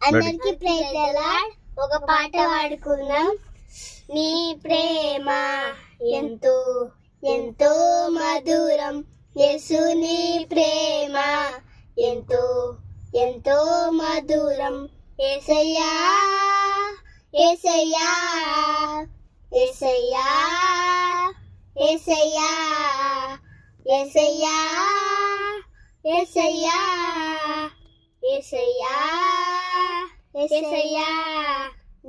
అందరికి praise the lord. ఒక పాట పాడుకుందాం. నీ ప్రేమ ఎంతో ఎంతో మధురం, యేసు నీ ప్రేమ ఎంతో ఎంతో మధురం. యేసయ్యా యేసయ్యా యేసయ్యా యేసయ్యా యేసయ్యా యేసయ్యా యేసయ్యా యేసయ్యా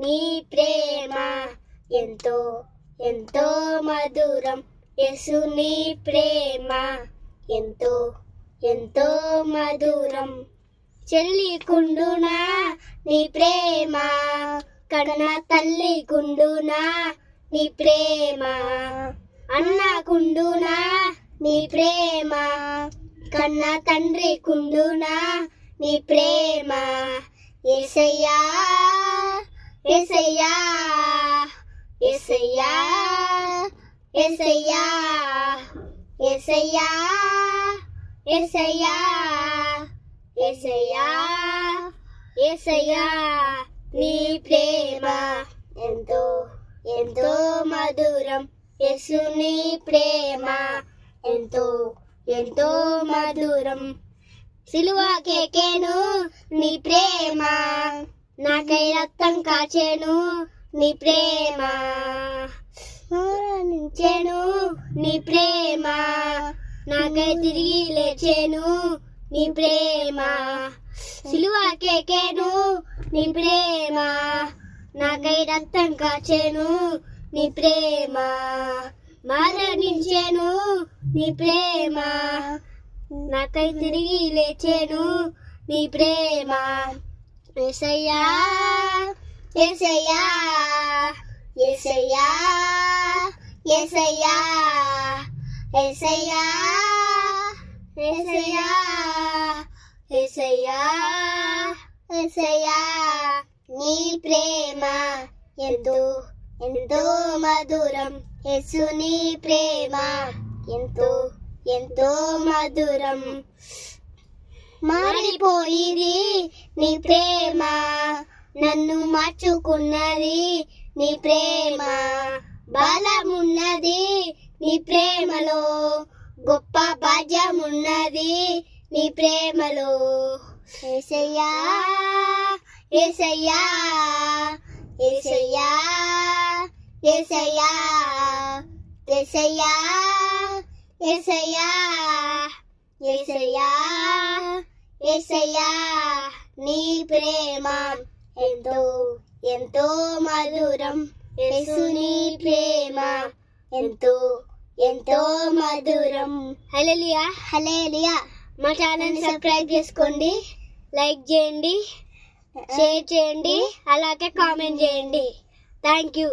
నీ ప్రేమ ఎంతో ఎంతో మధురం, యేసు నీ ప్రేమ ఎంతో ఎంతో మధురం. చెల్లి కుండునా నీ ప్రేమ, కన్న తల్లి కుండునా నీ ప్రేమ, అన్న కుండునా నీ ప్రేమ, కన్న తండ్రి కుండునా నీ ప్రేమ. యేసయ్యా యేసయ్యా యేసయ్యా యేసయ్యా యేసయ్యా యేసయ్యా యేసయ్యా యేసయ్యా నీ ప్రేమ ఎంతో ఎంతో మధురం, యేసు నీ ప్రేమ ఎంతో ఎంతో మధురం. సిలువకెక్కెను నీ ప్రేమ, నాకై రక్తం కాచెను నీ ప్రేమ, మరణించెను నీ ప్రేమ, నాకై తిరిగి లేచెను నీ ప్రేమ. సిలువకెక్కెను నీ ప్రేమ, నాకై రక్తం కాచెను నీ ప్రేమ, మరణించెను నీ ప్రేమ, నాకై తిరిగి లేచెను నీ ప్రేమ. యేసయ్యా యేసయ్యా యేసయ్యా యేసయ్యా యేసయ్యా యేసయ్యా యేసయ్యా యేసయ్యా నీ ప్రేమ ఎంతో ఎంతో మధురం, యేసు నీ ప్రేమ ఎంతో ఎంతో మధురం. మారిపోయిది నీ ప్రేమ, నన్ను మార్చుకున్నది నీ ప్రేమ, బలమున్నది నీ ప్రేమలో, గొప్ప భాగ్యమున్నది నీ ప్రేమలో. యేసయ్యా యేసయ్యా యేసయ్యా యేసయ్యా యేసయ్యా యేసయ్యా యేసయ్యా యేసయ్యా నీ ప్రేమ ఎంతో ఎంతో మధురం, యేసు నీ ప్రేమ ఎంతో ఎంతో మధురం. హల్లెలూయా హల్లెలూయా. మా ఛానల్ని సబ్స్క్రైబ్ చేసుకోండి, లైక్ చేయండి, షేర్ చేయండి, అలాగే కామెంట్ చేయండి. Thank you.